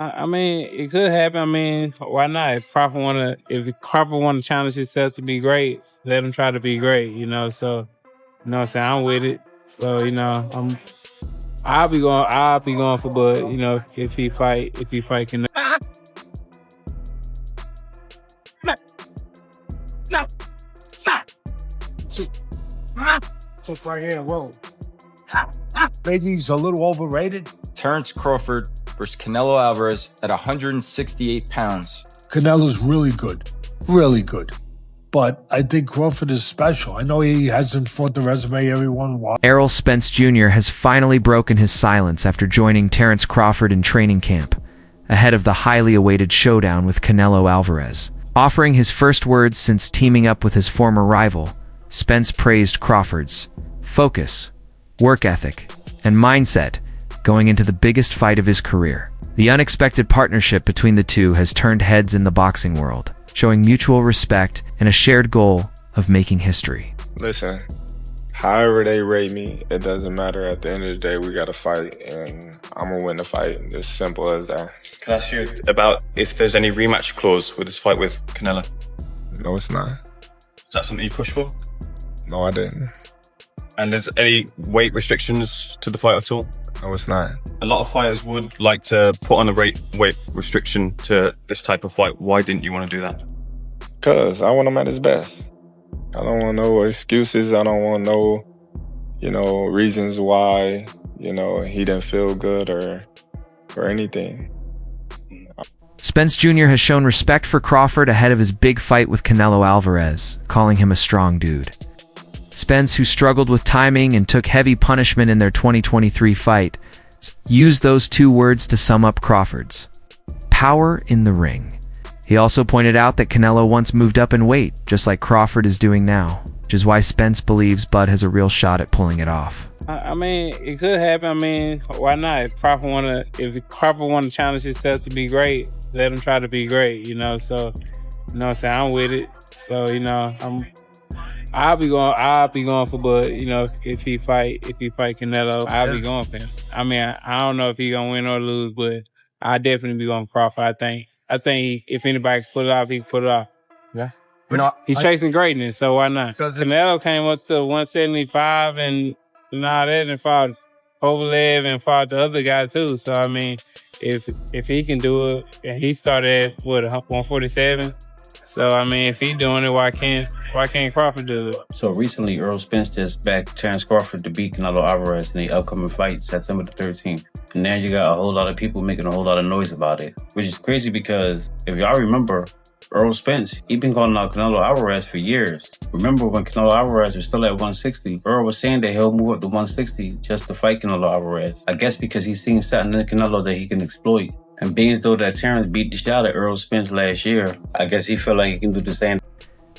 I mean, it could happen. I mean, why not? If Crawford wanna challenge himself to be great, let him try to be great. So you know what I'm saying. I'm with it. So I'll be going for Bud. If he fight can. Sit right here, whoa. Maybe he's a little overrated. Terence Crawford versus Canelo Alvarez at 168 pounds. Canelo's really good. Really good. But I think Crawford is special. I know he hasn't fought the resume everyone wants. Errol Spence Jr. has finally broken his silence after joining Terence Crawford in training camp, ahead of the highly awaited showdown with Canelo Alvarez. Offering his first words since teaming up with his former rival, Spence praised Crawford's focus, work ethic, and mindset going into the biggest fight of his career. The unexpected partnership between the two has turned heads in the boxing world, showing mutual respect and a shared goal of making history. Listen, however they rate me, it doesn't matter. At the end of the day, we got to fight, and I'm going to win the fight. It's simple as that. Can I ask you about if there's any rematch clause with this fight with Canelo? No, it's not. Is that something you push for? No, I didn't. And there's any weight restrictions to the fight at all? No, it's not. A lot of fighters would like to put on a weight restriction to this type of fight. Why didn't you want to do that? Because I want him at his best. I don't want no excuses. I don't want no, reasons why, he didn't feel good or anything. Spence Jr. has shown respect for Crawford ahead of his big fight with Canelo Alvarez, calling him a strong dude. Spence, who struggled with timing and took heavy punishment in their 2023 fight, used those two words to sum up Crawford's power in the ring. He also pointed out that Canelo once moved up in weight, just like Crawford is doing now, which is why Spence believes Bud has a real shot at pulling it off. I mean, it could happen. I mean, why not? If Crawford wanna challenge himself to be great, let him try to be great. So you know what I'm saying. I'm with it. So I'll be going for Bud. If he fight Canelo, I'll be going for him. I mean, I don't know if he gonna win or lose, but I definitely be going Crawford. I think if anybody can pull it off, he can pull it off. Yeah. He's chasing greatness, so why not? Canelo came up to 175 and all that, and fought Kovalev and fought the other guy too. So I mean, if he can do it, and he started at 147. So I mean, if he's doing it, why can't Crawford do it? So recently, Errol Spence just backed Terence Crawford to beat Canelo Alvarez in the upcoming fight, September the 13th. And now you got a whole lot of people making a whole lot of noise about it, which is crazy because if y'all remember, Errol Spence, he been calling out Canelo Alvarez for years. Remember when Canelo Alvarez was still at 160, Errol was saying that he'll move up to 160 just to fight Canelo Alvarez. I guess because he's seen something in Canelo that he can exploit. And being as though that Terence beat the shot at Errol Spence last year, I guess he felt like he can do the same.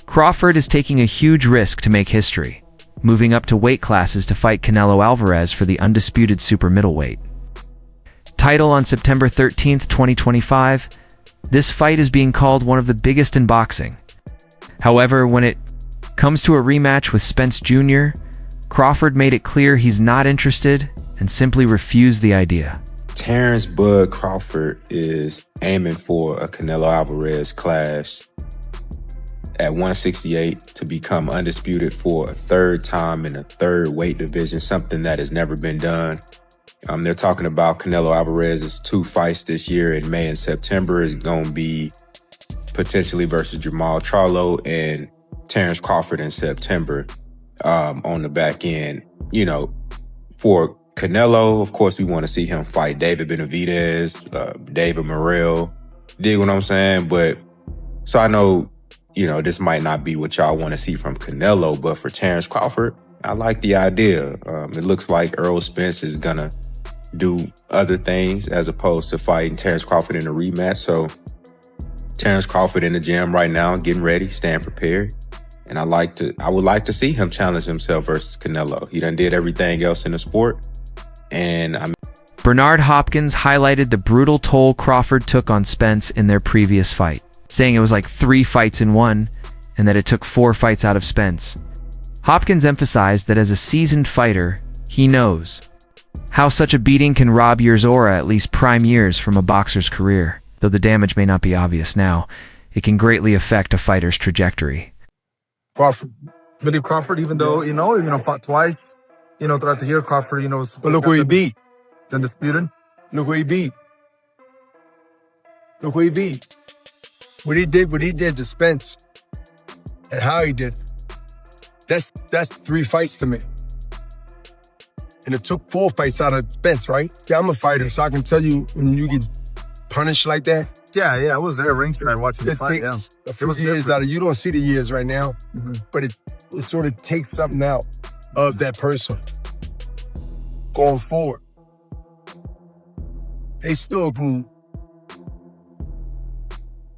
Crawford is taking a huge risk to make history, moving up to weight classes to fight Canelo Alvarez for the undisputed super middleweight title on September 13th, 2025. This fight is being called one of the biggest in boxing. However, when it comes to a rematch with Spence Jr., Crawford made it clear he's not interested and simply refused the idea. Terence Bud Crawford is aiming for a Canelo Alvarez clash at 168 to become undisputed for a third time in a third weight division, something that has never been done. They're talking about Canelo Alvarez's 2 fights this year in May and September is going to be potentially versus Jamal Charlo and Terence Crawford in September on the back end. For Canelo, of course, we want to see him fight David Benavidez, David Morrell. Dig what I'm saying? But so I know, this might not be what y'all want to see from Canelo, but for Terence Crawford, I like the idea. It looks like Errol Spence is going to do other things as opposed to fighting Terence Crawford in a rematch. So Terence Crawford in the gym right now, getting ready, staying prepared. And I would like to see him challenge himself versus Canelo. He done did everything else in the sport. And Bernard Hopkins highlighted the brutal toll Crawford took on Spence in their previous fight, saying it was like 3 fights in one, and that it took 4 fights out of Spence. Hopkins emphasized that as a seasoned fighter, he knows How such a beating can rob your aura at least prime years from a boxer's career. Though the damage may not be obvious now, it can greatly affect a fighter's trajectory. Crawford. Believe Crawford, even though, fought twice, throughout the year, Crawford, was... But look where he beat. Undisputed. Look where he beat. Look where he beat. What he did to Spence and how he did. That's 3 fights to me. And it took 4 fights out of Spence, right? Yeah, I'm a fighter, so I can tell you when you get punished like that. Yeah, I was there ringside watching the fight, yeah. It was years out of, you don't see the years right now, but it sort of takes something out of that person going forward. They still can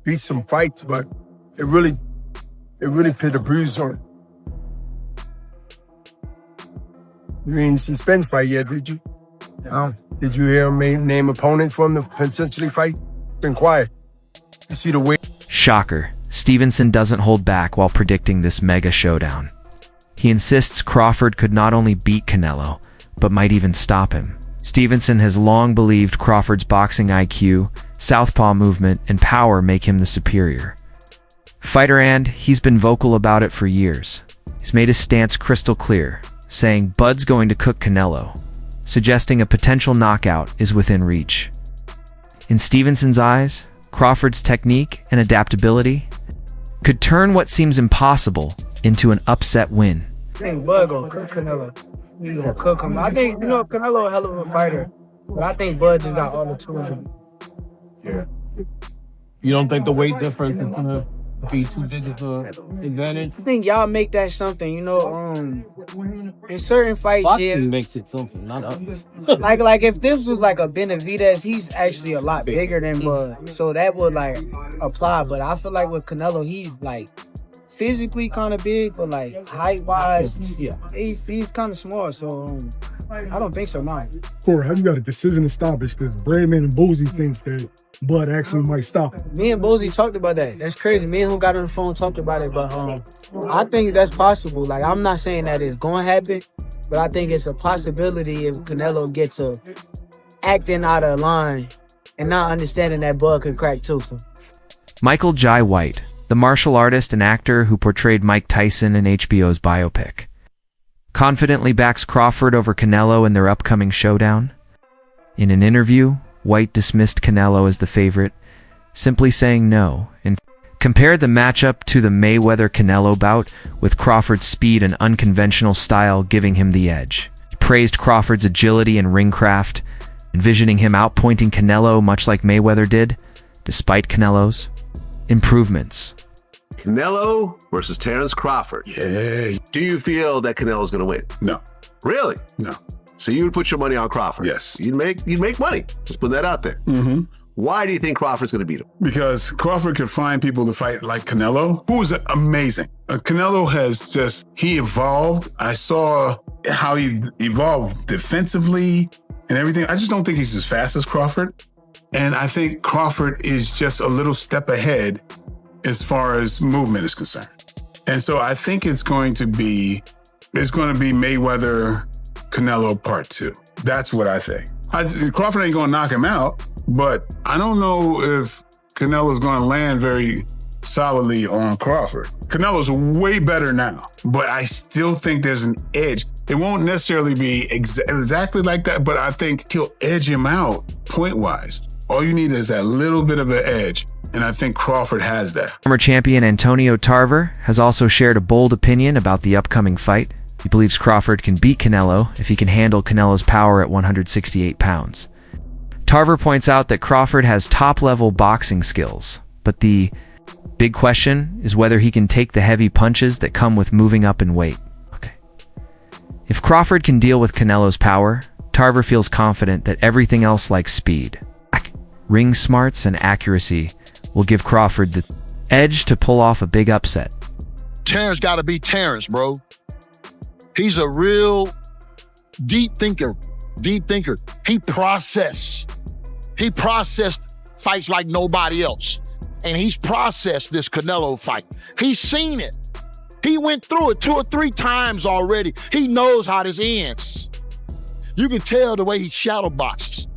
beat some fights, but it really put a bruise on it. You didn't see Spence fight yet, did you? No. Did you hear him name opponents for him to potentially fight? It's been quiet. You see the way. Shocker, Stevenson doesn't hold back while predicting this mega showdown. He insists Crawford could not only beat Canelo, but might even stop him. Stevenson has long believed Crawford's boxing IQ, southpaw movement, and power make him the superior fighter, and he's been vocal about it for years. He's made his stance crystal clear, saying Bud's going to cook Canelo, suggesting a potential knockout is within reach. In Stevenson's eyes, Crawford's technique and adaptability could turn what seems impossible into an upset win. I think Bud gonna cook Canelo. He's gonna cook him. I think, Canelo a hell of a fighter, but I think Bud just got all the tools. Yeah. You don't think the weight difference is gonna be too big of an advantage? I think y'all make that something, in certain fights, Boxing makes it something, not us. like if this was like a Benavidez, he's actually a lot bigger than Bud, so that would apply. But I feel like with Canelo, he's physically kind of big, but height wise, yeah, he's kind of small. So I don't think so. No. Corey, how you got a decision to stop it? Because Bradman and Boozy think that Bud actually might stop it. Me and Boozy talked about that. That's crazy. Me and him got on the phone, talked about it, but I think that's possible. I'm not saying that it's going to happen, but I think it's a possibility if Canelo gets to acting out of line and not understanding that Bud can crack too. So. Michael Jai White, the martial artist and actor who portrayed Mike Tyson in HBO's biopic, confidently backs Crawford over Canelo in their upcoming showdown. In an interview, White dismissed Canelo as the favorite, simply saying no, and compared the matchup to the Mayweather-Canelo bout, with Crawford's speed and unconventional style giving him the edge. He praised Crawford's agility and ring craft, envisioning him outpointing Canelo much like Mayweather did, despite Canelo's improvements. Canelo versus Terence Crawford. Yeah. Do you feel that Canelo's going to win? No. Really? No. So you would put your money on Crawford? Yes. You'd make money. Just put that out there. Mm-hmm. Why do you think Crawford's going to beat him? Because Crawford could find people to fight like Canelo, who is amazing. Canelo has he evolved. I saw how he evolved defensively and everything. I just don't think he's as fast as Crawford. And I think Crawford is just a little step ahead as far as movement is concerned. And so I think it's going to be Mayweather Canelo Part 2. That's what I think. Crawford ain't going to knock him out, but I don't know if Canelo's going to land very solidly on Crawford. Canelo's way better now, but I still think there's an edge. It won't necessarily be exactly like that, but I think he'll edge him out point-wise. All you need is that little bit of an edge, and I think Crawford has that. Former champion Antonio Tarver has also shared a bold opinion about the upcoming fight. He believes Crawford can beat Canelo if he can handle Canelo's power at 168 pounds. Tarver points out that Crawford has top-level boxing skills, but the big question is whether he can take the heavy punches that come with moving up in weight. Okay. If Crawford can deal with Canelo's power, Tarver feels confident that everything else like speed, ring smarts, and accuracy will give Crawford the edge to pull off a big upset. Terence got to be Terence, bro. He's a real deep thinker. He processed fights like nobody else. And he's processed this Canelo fight. He's seen it. He went through it 2 or 3 times already. He knows how this ends. You can tell the way he shadow boxes.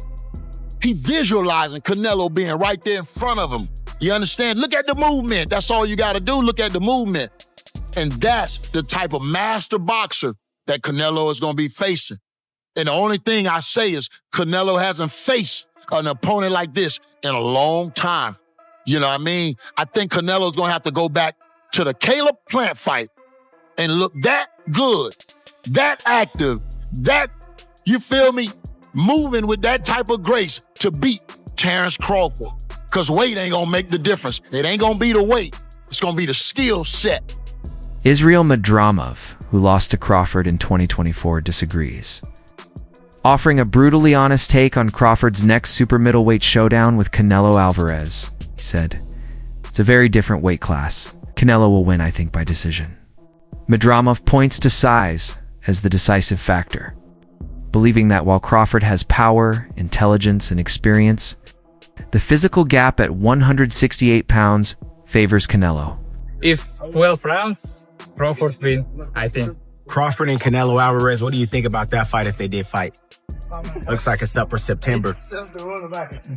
He visualizing Canelo being right there in front of him. You understand? Look at the movement. That's all you got to do. Look at the movement. And that's the type of master boxer that Canelo is going to be facing. And the only thing I say is Canelo hasn't faced an opponent like this in a long time. You know what I mean? I think Canelo's going to have to go back to the Caleb Plant fight and look that good, that active, that, you feel me, moving with that type of grace to beat Terence Crawford. Because weight ain't going to make the difference. It ain't going to be the weight. It's going to be the skill set. Israel Madramov, who lost to Crawford in 2024, disagrees. Offering a brutally honest take on Crawford's next super middleweight showdown with Canelo Alvarez, he said, "It's a very different weight class. Canelo will win, I think, by decision." Madramov points to size as the decisive factor, believing that while Crawford has power, intelligence, and experience, the physical gap at 168 pounds favors Canelo. If 12 rounds, Crawford win, I think. Crawford and Canelo Alvarez, what do you think about that fight if they did fight? Looks like it's up for September.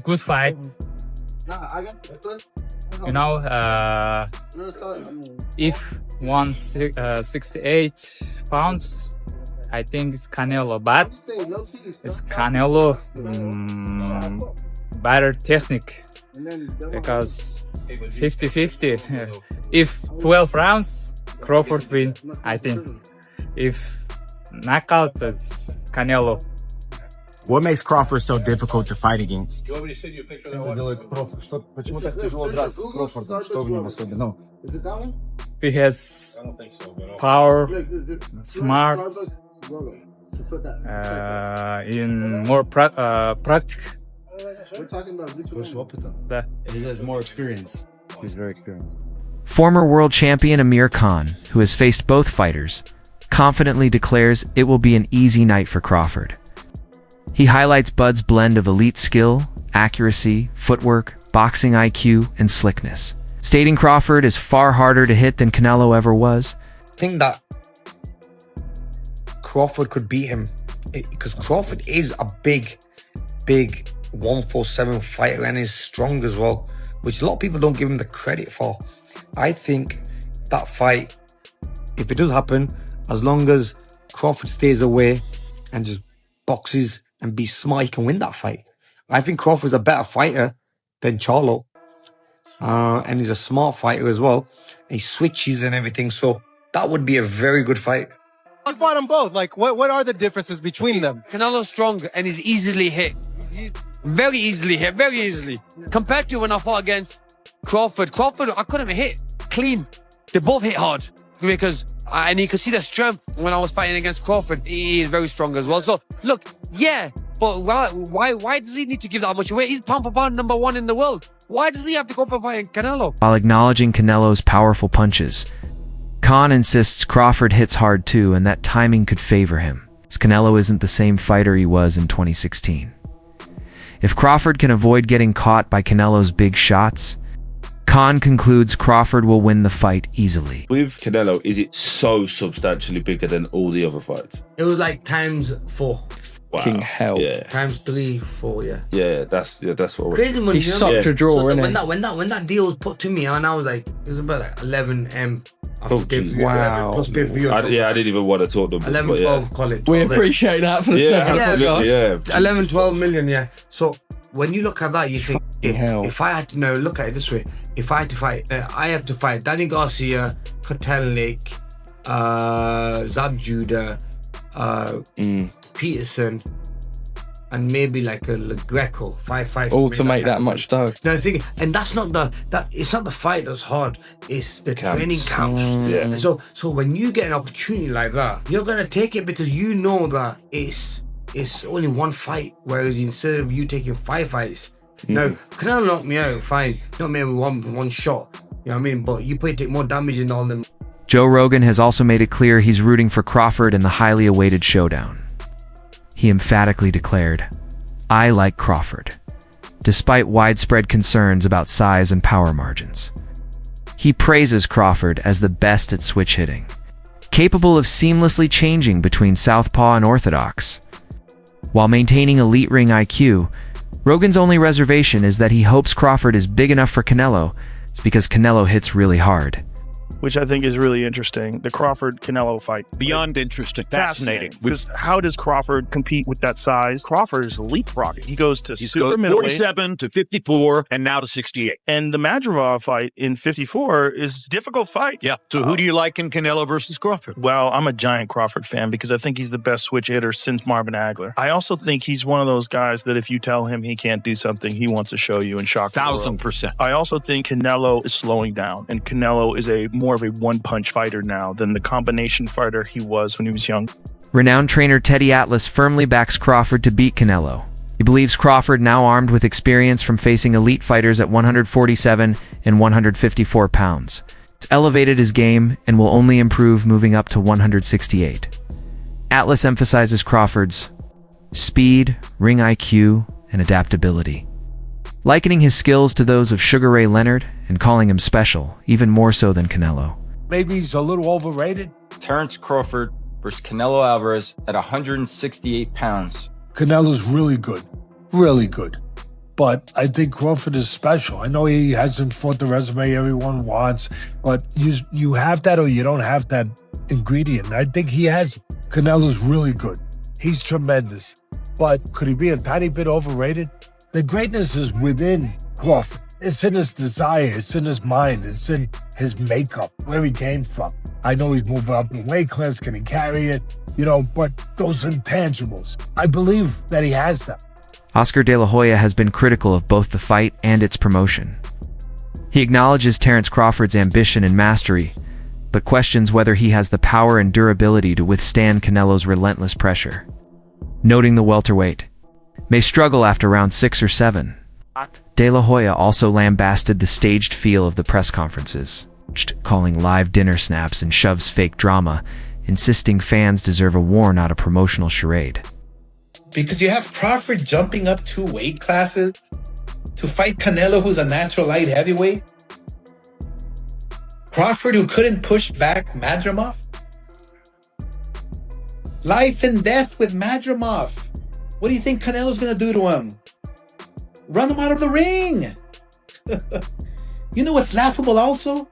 Good fight. You know, if 168 pounds, I think it's Canelo, but it's Canelo better technique because 50-50. If 12 rounds, Crawford win, I think. If knockout, it's Canelo. What makes Crawford so difficult to fight against? He has power, smart, in more practical. He has more experience. He's very experienced. Former world champion Amir Khan, who has faced both fighters, confidently declares it will be an easy night for Crawford. He highlights Bud's blend of elite skill, accuracy, footwork, boxing IQ, and slickness, stating Crawford is far harder to hit than Canelo ever was. I think that Crawford could beat him because Crawford is a big 147 fighter and is strong as well, which a lot of people don't give him the credit for. I think that fight, if it does happen, as long as Crawford stays away and just boxes and be smart, he can win that fight. I think Crawford's a better fighter than Charlo. And he's a smart fighter as well. He switches and everything, so that would be a very good fight. I fought them both. Like, what are the differences between them? Canelo's strong and he's easily hit. Very easily hit, very easily. Compared to when I fought against Crawford, I couldn't hit clean. They both hit hard because, and you could see the strength when I was fighting against Crawford. He is very strong as well. So, look, yeah, but why does he need to give that much away? He's pound for pound #1 in the world. Why does he have to go for fighting Canelo? While acknowledging Canelo's powerful punches, Khan insists Crawford hits hard too and that timing could favor him, as Canelo isn't the same fighter he was in 2016. If Crawford can avoid getting caught by Canelo's big shots, Khan concludes Crawford will win the fight easily. With Canelo, is it so substantially bigger than all the other fights? It was like ×4. Wow. King hell. Yeah. ×3, 4, yeah. Yeah, that's what Crazy money. He's such a draw, so isn't he? when that deal was put to me, and I was like, it was about like 11M. Wow. Plus pay-per-view. I didn't even want to talk to them. 11, 12, call it. We appreciate that for the second podcast. Yeah. 11, 12 million, yeah. So when you look at that, you think, if I had to look at it this way, if I had to fight, I have to fight Danny Garcia, Kotelnik, Zab Judah, Peterson, and maybe like a Greco, 5 fights. All to make that much dough. No, and that's not it's not the fight that's hard. It's the training camps. Yeah. So when you get an opportunity like that, you're gonna take it because you know that it's only one fight. Whereas instead of you taking 5 fights, no, Canelo knocked me out, fine. Not maybe one shot. You know what I mean? But you probably take more damage than all them. Joe Rogan has also made it clear he's rooting for Crawford in the highly awaited showdown. He emphatically declared, "I like Crawford," despite widespread concerns about size and power margins. He praises Crawford as the best at switch hitting, capable of seamlessly changing between southpaw and orthodox. While maintaining elite ring IQ, Rogan's only reservation is that he hopes Crawford is big enough for Canelo. It's because Canelo hits really hard. Which I think is really interesting. The Crawford-Canelo fight. Beyond interesting. Fascinating. Because how does Crawford compete with that size? Crawford is leapfrogging. He goes to super middleweight. 47 to 54 and now to 68. And the Madrimov fight in 54 is a difficult fight. Yeah. So who do you like in Canelo versus Crawford? Well, I'm a giant Crawford fan because I think he's the best switch hitter since Marvin Hagler. I also think he's one of those guys that if you tell him he can't do something, he wants to show you and shock the world. 1000%. I also think Canelo is slowing down, and Canelo is more of a one-punch fighter now than the combination fighter he was when he was young. Renowned trainer Teddy Atlas firmly backs Crawford to beat Canelo. He believes Crawford, now armed with experience from facing elite fighters at 147 and 154 pounds, has elevated his game and will only improve moving up to 168. Atlas emphasizes Crawford's speed, ring IQ, and adaptability, likening his skills to those of Sugar Ray Leonard and calling him special, even more so than Canelo. Maybe he's a little overrated. Terence Crawford versus Canelo Alvarez at 168 pounds. Canelo's really good. Really good. But I think Crawford is special. I know he hasn't fought the resume everyone wants, but you have that or you don't have that ingredient. I think he has. Canelo's really good. He's tremendous. But could he be a tiny bit overrated? The greatness is within Crawford. It's in his desire, it's in his mind, it's in his makeup, where he came from. I know he's moving up in weight class, can he carry it? But those intangibles, I believe that he has them. Oscar De La Hoya has been critical of both the fight and its promotion. He acknowledges Terence Crawford's ambition and mastery, but questions whether he has the power and durability to withstand Canelo's relentless pressure, noting the welterweight may struggle after round 6 or 7. De La Hoya also lambasted the staged feel of the press conferences, calling live dinner snaps and shoves fake drama, insisting fans deserve a war, not a promotional charade. Because you have Crawford jumping up 2 weight classes to fight Canelo, who's a natural light heavyweight. Crawford, who couldn't push back Madrimov. Life and death with Madrimov. What do you think Canelo's going to do to him? Run him out of the ring. You know what's laughable also?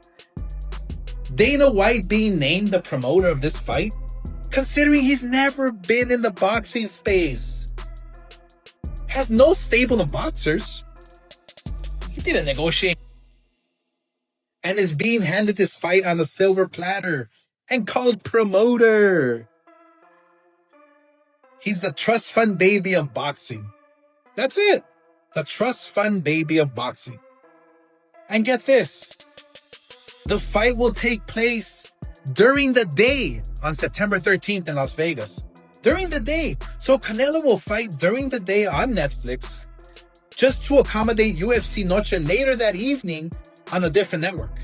Dana White being named the promoter of this fight, considering he's never been in the boxing space. Has no stable of boxers. He didn't negotiate. And is being handed this fight on a silver platter and called promoter. He's the trust fund baby of boxing. That's it. The trust fund baby of boxing. And get this. The fight will take place during the day on September 13th in Las Vegas. During the day. So Canelo will fight during the day on Netflix just to accommodate UFC Noche later that evening on a different network.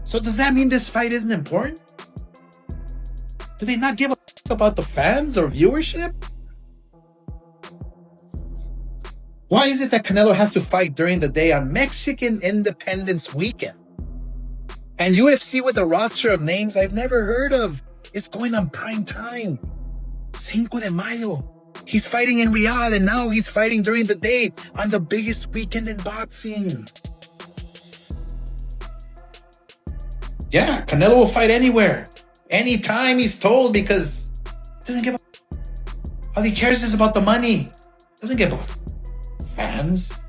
So does that mean this fight isn't important? Do they not give a about the fans or viewership? Why is it that Canelo has to fight during the day on Mexican Independence Weekend? And UFC with a roster of names I've never heard of is going on prime time. Cinco de Mayo. He's fighting in Riyadh and now he's fighting during the day on the biggest weekend in boxing. Yeah, Canelo will fight anywhere. Anytime he's told because he doesn't give a... All he cares is about the money. Doesn't give a... Fans.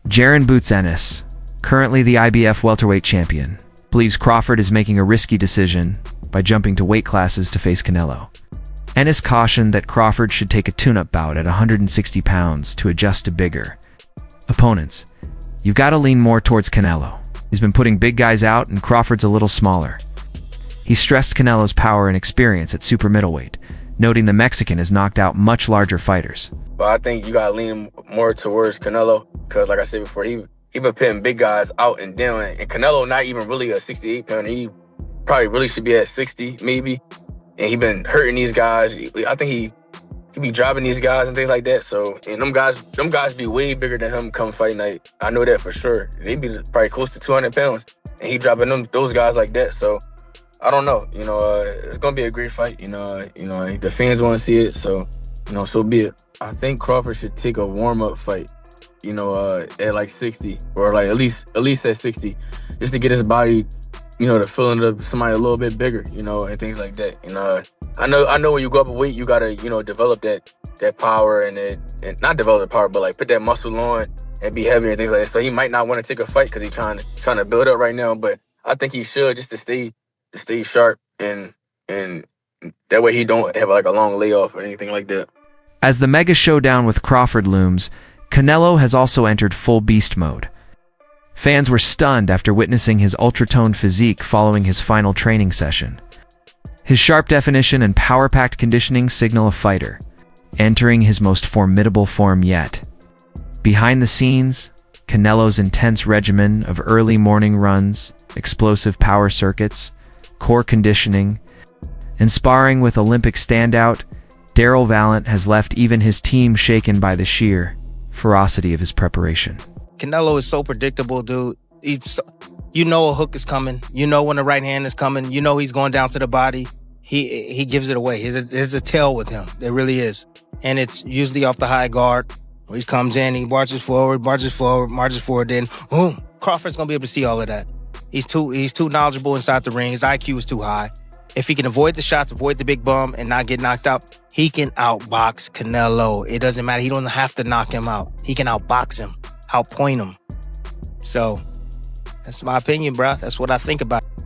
Jaron Boots Ennis, currently the IBF welterweight champion, believes Crawford is making a risky decision by jumping to weight classes to face Canelo. Ennis cautioned that Crawford should take a tune-up bout at 160 pounds to adjust to bigger opponents. You've got to lean more towards Canelo. He's been putting big guys out and Crawford's a little smaller. He stressed Canelo's power and experience at super middleweight, noting the Mexican has knocked out much larger fighters. But I think you gotta lean more towards Canelo because, like I said before, he been putting big guys out and down. And Canelo not even really a 68 pounder. He probably really should be at 60 maybe. And he been hurting these guys. I think he be dropping these guys and things like that. So and them guys be way bigger than him come fight night. I know that for sure. They be probably close to 200 pounds, and he dropping those guys like that. So I don't know. It's gonna be a great fight. The fans want to see it, so so be it. I think Crawford should take a warm-up fight. At like 60 or like at least at 60, just to get his body, to fill into somebody a little bit bigger, and things like that. I know when you go up a weight, you gotta, develop that power and not develop the power, but like put that muscle on and be heavier and things like that. So he might not want to take a fight because he's trying to build up right now, but I think he should, just to stay sharp and that way he don't have like a long layoff or anything like that. As the mega showdown with Crawford looms, Canelo has also entered full beast mode. Fans were stunned after witnessing his ultra-toned physique following his final training session. His sharp definition and power-packed conditioning signal a fighter, entering his most formidable form yet. Behind the scenes, Canelo's intense regimen of early morning runs, explosive power circuits, core conditioning, and sparring with Olympic standout, Darrell Vallant has left even his team shaken by the sheer ferocity of his preparation. Canelo is so predictable, dude. You know a hook is coming. You know when the right hand is coming. You know he's going down to the body. He gives it away. There's a tell with him. There really is. And it's usually off the high guard. He comes in, he marches forward, then boom. Crawford's gonna be able to see all of that. He's too knowledgeable inside the ring. His IQ is too high. If he can avoid the shots, avoid the big bum, and not get knocked out, he can outbox Canelo. It doesn't matter. He don't have to knock him out. He can outbox him, outpoint him. So that's my opinion, bro. That's what I think about it.